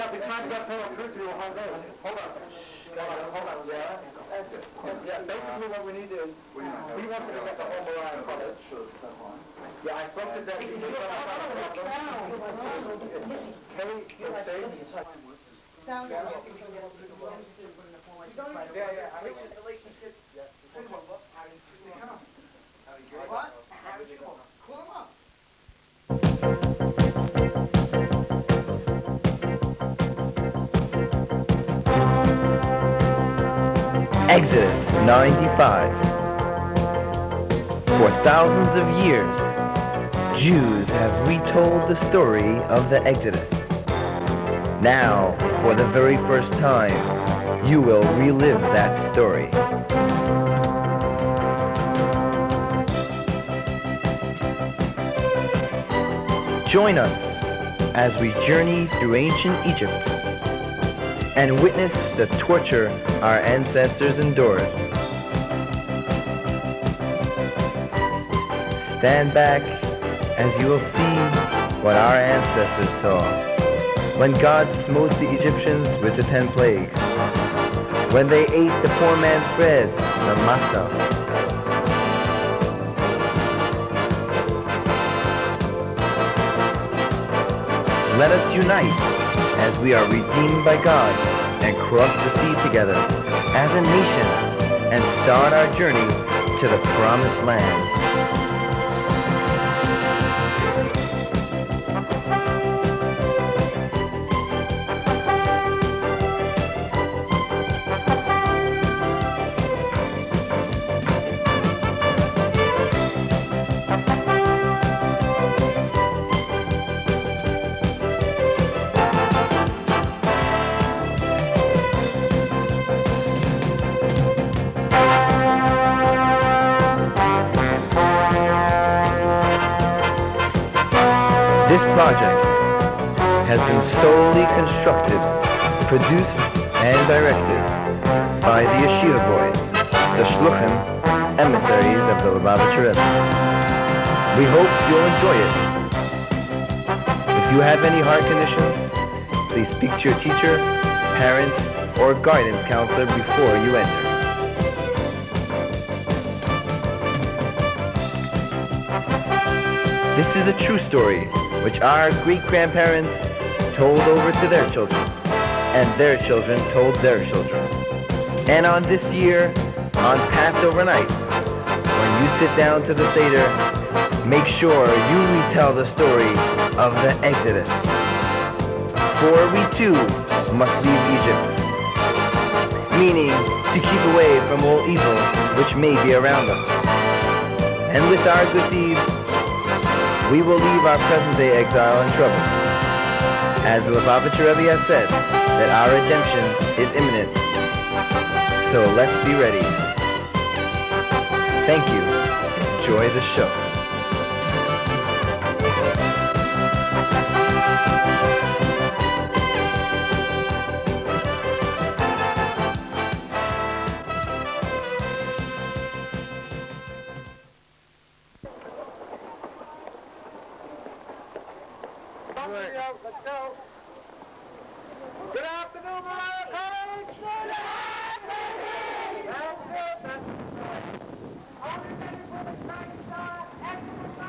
I'll be trying to get Pharaoh through to you all day. Hold on. Yeah. Yeah, basically what we need is, we want to get the whole Mariah covered. Yeah, I spoke to them. Kelly, Sound. yeah, I think the relationship. What? Cool them up. Exodus 95. For thousands of years, Jews have retold the story of the Exodus. Now, for the very first time, you will relive that story. Join us as we journey through ancient Egypt and witness the torture our ancestors endured. Stand back as you will see what our ancestors saw when God smote the Egyptians with the 10 plagues, when they ate the poor man's bread, the matzah. Let us unite as we are redeemed by God and cross the sea together as a nation and start our journey to the promised land. This project has been solely constructed, produced, and directed by the Yeshiva boys, the shluchim, emissaries of the Lubavitcher Rebbe. We hope you'll enjoy it. If you have any heart conditions, please speak to your teacher, parent, or guidance counselor before you enter. This is a true story which our great-grandparents told over to their children, and their children told their children. And on this year, on Passover night, when you sit down to the Seder, make sure you retell the story of the Exodus. For we too must leave Egypt, meaning to keep away from all evil which may be around us. And with our good deeds, we will leave our present-day exile and troubles. As the Lubavitcher Rebbe has said, that our redemption is imminent. So let's be ready. Thank you. Enjoy the show. Let's go. Good afternoon, Mariah College. Good afternoon. That's good. Are we ready for the exciting start? Exodus 95.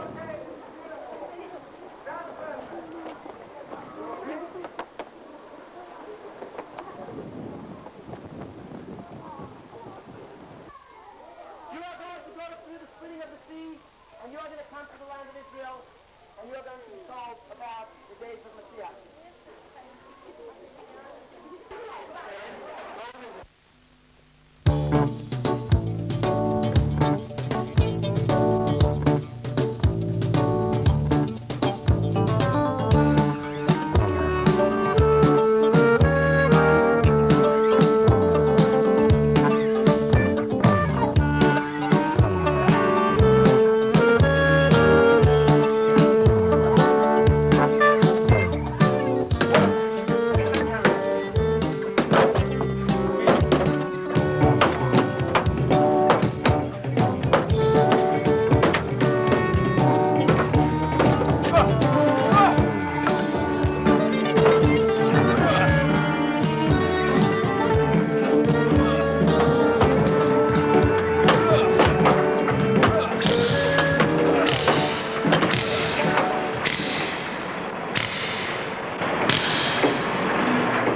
Okay. That's good. You are going to go through the splitting of the sea, and you're going to come to the land of Israel, and you're going to be told about the days of Messiah.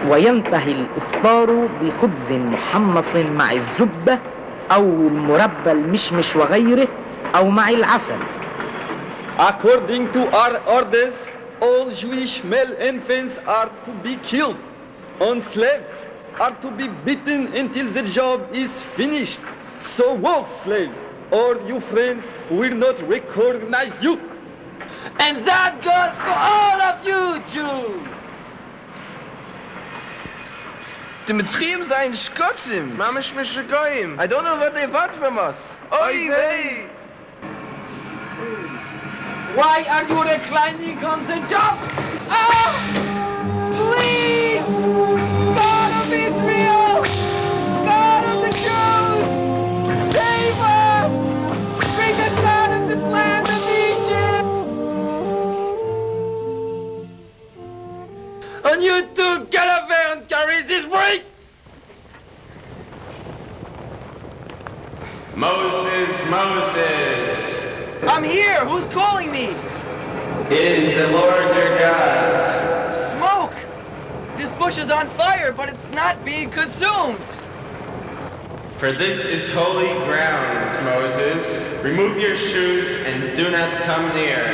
وينتهي الإفطار بخبز محمص مع الزبدة أو المربى المشمش وغيره أو مع العسل. According to our orders, all Jewish male infants are to be killed. All slaves are to be beaten until the job is finished. So walk, slaves, or your friends will not recognize you. And that goes for all of you Jews! The Mitzrayim seien Shkotzim, Mamish Mishagoyim. I don't know what they want from us. Oy vey! Why are you reclining on the job? Oh! Please! God of Israel! God of the Jews! Save us! Bring us out of this land of Egypt! And you two get up there and carry these bricks! Moses, Moses! I'm here! Who's calling me? It is the Lord your God. Smoke! This bush is on fire, but it's not being consumed! For this is holy ground, Moses. Remove your shoes and do not come near.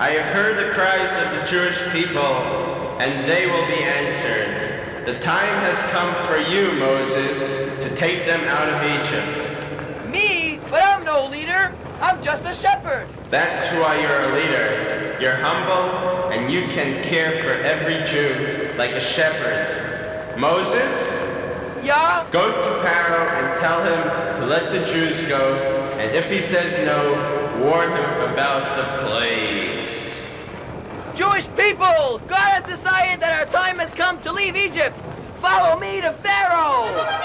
I have heard the cries of the Jewish people, and they will be answered. The time has come for you, Moses, to take them out of Egypt. Me? But I'm no leader! I'm just a shepherd! That's why you're a leader. You're humble, and you can care for every Jew like a shepherd. Moses? Yeah? Go to Pharaoh and tell him to let the Jews go, and if he says no, warn him about the plagues. Jewish people! God has decided that our time has come to leave Egypt! Follow me to Pharaoh!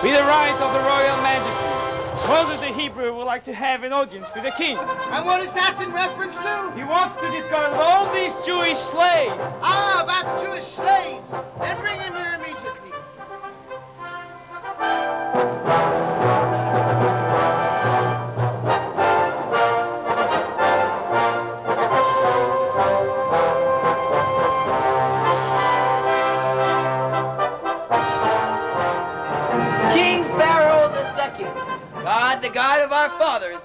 With the right of the royal majesty, Moses the Hebrew would like to have an audience with the king. And what is that in reference to? He wants to discard all these Jewish slaves. Ah, about the Jewish slaves. Then bring him here immediately. King Pharaoh II, God, the God of our fathers,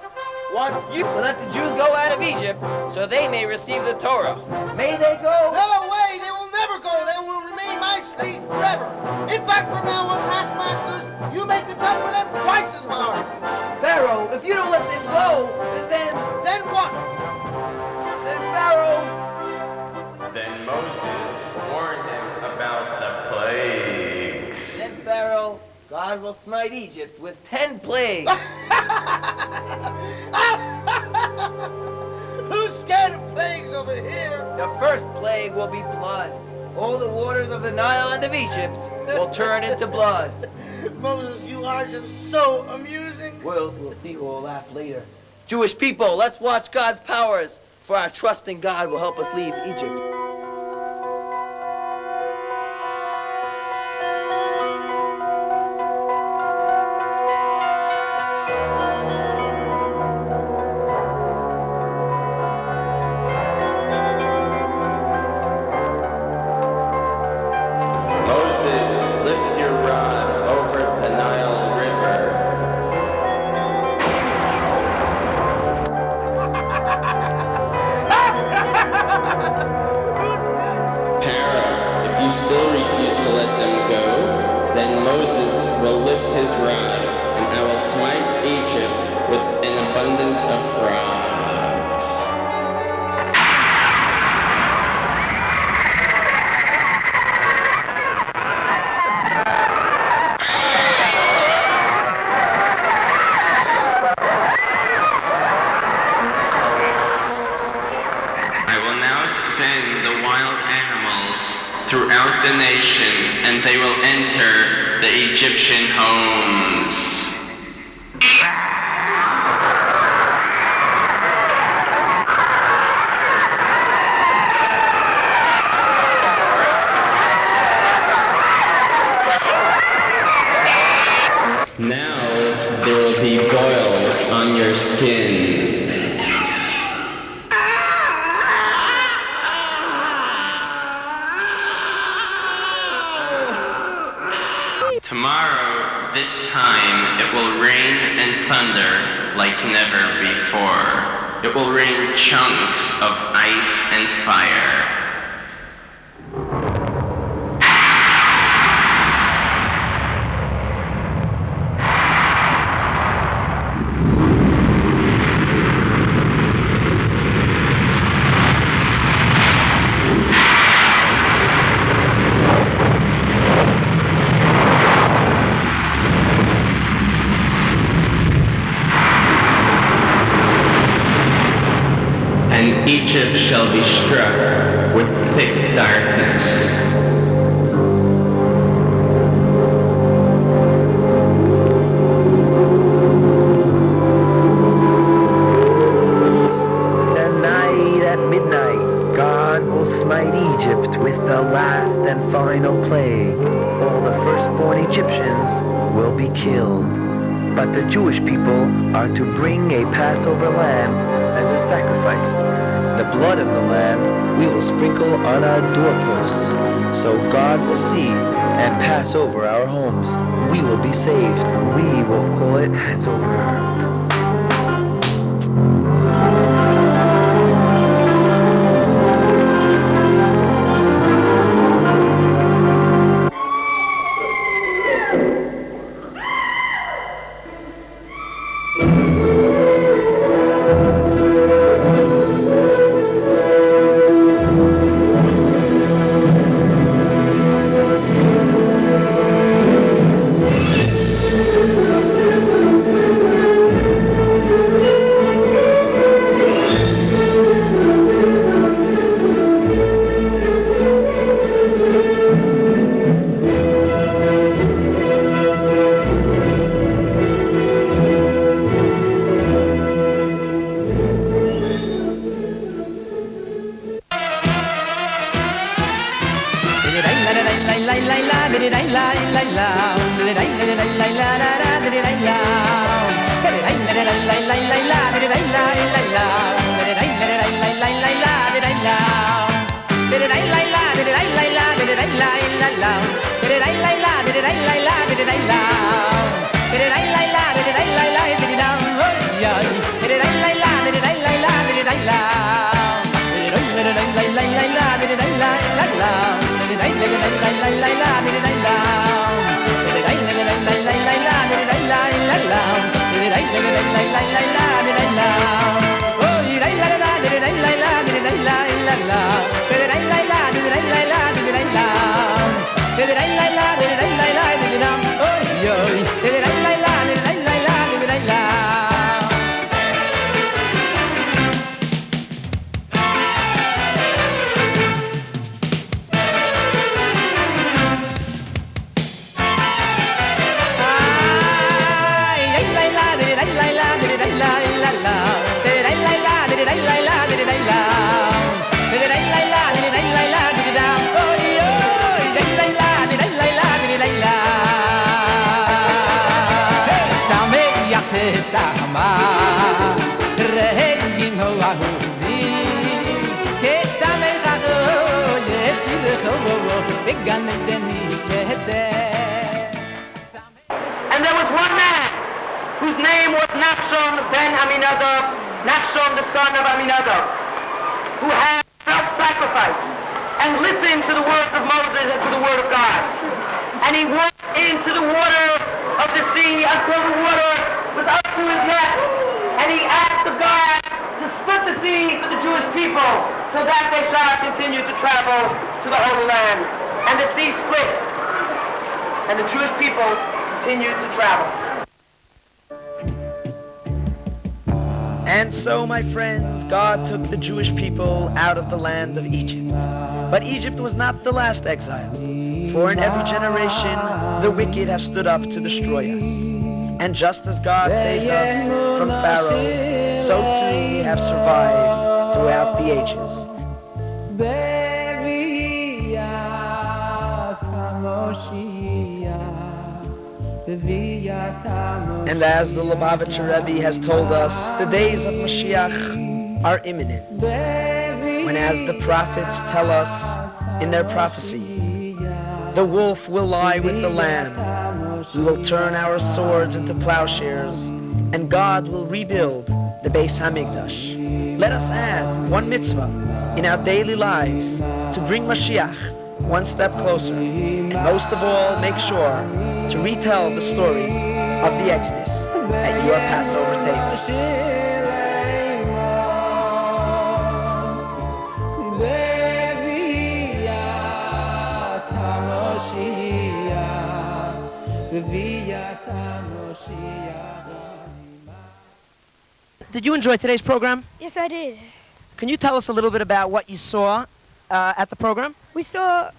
wants you to let the Jews go out of Egypt so they may receive the Torah. May they go? No way, they will never go. They will remain my slaves forever. In fact, from now on, taskmasters, you make the job for them twice as hard. Pharaoh, if you don't let them go, then... Then what? Then Pharaoh... Then Moses warned him about the plagues. Then Pharaoh, God will smite Egypt with 10 plagues. Who's scared of plagues over here? The first plague will be blood. All the waters of the Nile and of Egypt will turn into blood. Moses, you are just so amusing. We'll see who will laugh later. Jewish people, let's watch God's powers, for our trust in God will help us leave Egypt. Moses, lift your rod over the Nile River. still refuse to let them go, then Moses will lift his rod, and I will smite Egypt with an abundance of frogs. Throughout the nation, and they will enter the Egyptian homes. Now there will be boils on your skin. Tomorrow, this time, it will rain and thunder like never before. It will rain chunks of ice and fire. Egypt shall be struck with thick darkness. Tonight at midnight, God will smite Egypt with the last and final plague. All the firstborn Egyptians will be killed. But the Jewish people are to bring a Passover lamb as a sacrifice. The blood of the lamb we will sprinkle on our doorposts, so God will see and pass over our homes. We will be saved. We will call it Passover. And there was one man whose name was Nachshon ben Aminadab, Nachshon the son of Aminadab, who had self-sacrifice and listened to the words of Moses Moses and to the word of God. And he went into the water of the sea until the water was up to his neck. And he asked of God to split the sea for the Jewish people so that they shall continue to travel to the Holy Land. And the sea split. And the Jewish people continued to travel. And so, my friends, God took the Jewish people out of the land of Egypt. But Egypt was not the last exile, for in every generation the wicked have stood up to destroy us. And just as God saved us from Pharaoh, so too we have survived throughout the ages. And as the Lubavitcher Rebbe has told us, the days of Mashiach are imminent. When, as the prophets tell us in their prophecy, the wolf will lie with the lamb, we will turn our swords into plowshares, and God will rebuild the Beis Hamikdash. Let us add one mitzvah in our daily lives to bring Mashiach one step closer, and most of all, make sure to retell the story of the Exodus at your Passover table. Did you enjoy today's program? Yes, I did. Can you tell us a little bit about what you saw at the program? We saw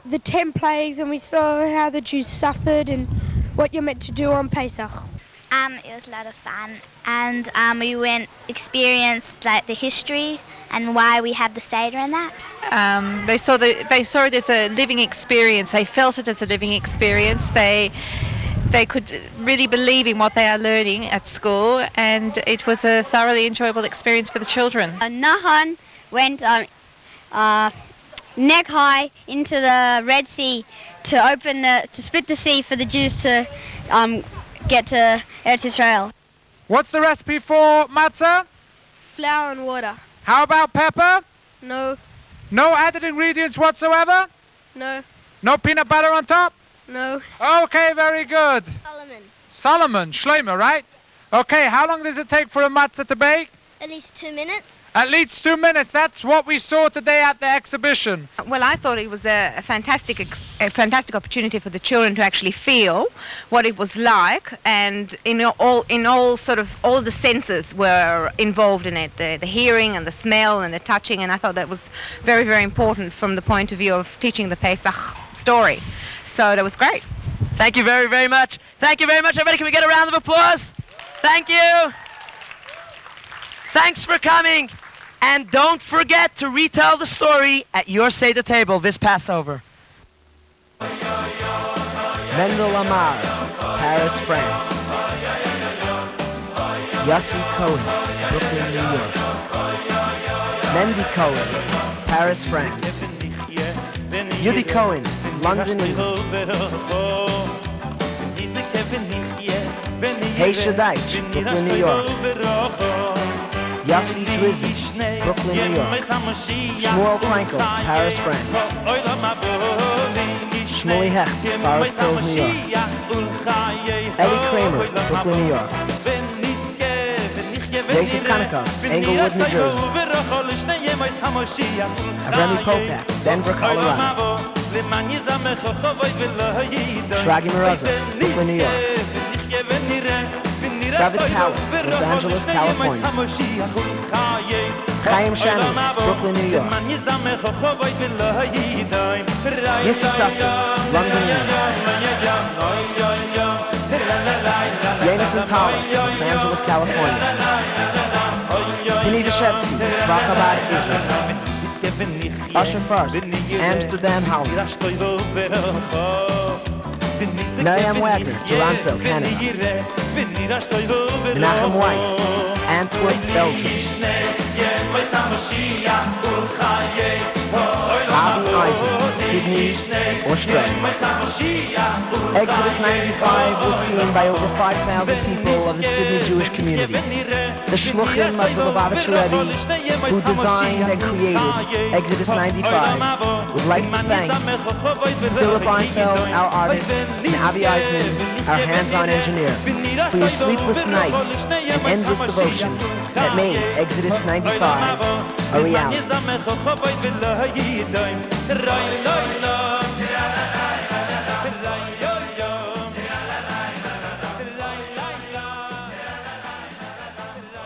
the 10 plagues, and we saw how the Jews suffered and what you're meant to do on Pesach. It was a lot of fun, and we experienced like the history and why we have the Seder and that. They saw it as a living experience. They felt it as a living experience. They could really believe in what they are learning at school, and it was a thoroughly enjoyable experience for the children. Nahon went neck high into the Red Sea to split the sea for the Jews to get to Eretz Israel. What's the recipe for matzah? Flour and water. How about pepper? No. No added ingredients whatsoever? No. No peanut butter on top? No. Okay, very good. Solomon, Shlomo, right? Okay, how long does it take for a matzah to bake? At least 2 minutes. At least 2 minutes. That's what we saw today at the exhibition. Well, I thought it was a fantastic opportunity for the children to actually feel what it was like, and all the senses were involved in it, the hearing and the smell and the touching, and I thought that was very, very important from the point of view of teaching the Pesach story. So that was great. Thank you very, very much. Thank you very much, everybody. Can we get a round of applause? Thank you. Thanks for coming. And don't forget to retell the story at your Seder table this Passover. Mendel Amar, Paris, France. Yossi Cohen, Brooklyn, New York. Mendy Cohen, Paris, France. Yudi Cohen, London, England. Heisha Deitch, Brooklyn, New York. Yossi Drizzy, Brooklyn, New York. Shmuel Frankel, Paris, France. Shmuley Hecht, Forest Hills, New York. Ellie Kramer, Brooklyn, New York. Yosef Kanakov, Englewood, New Jersey. Remy Popak, Denver, Colorado. Shragi Maraza, Brooklyn, New York. David Palace, Los Angeles, California. Chaim Shannon, Brooklyn, New York. Yissi Safi, London, England. Yenison Tala, Los Angeles, California. Penny Vishetsky, Rakhabad, Israel. Usher Farst, Amsterdam, Holland. Miriam Wagner, Toronto, Canada. Menachem Weiss, Antwerp, Belgium. Avi Eisman, Sydney, Australia. Exodus 95 was seen by over 5,000 people of the Sydney Jewish community. the shluchim of the Lubavitcher Rebbe, who designed and created Exodus 95, would like to thank Philip Einfeld, our artist, and Avi Eisman, our hands-on engineer, for your sleepless nights and endless devotion that made Exodus 95 a reality.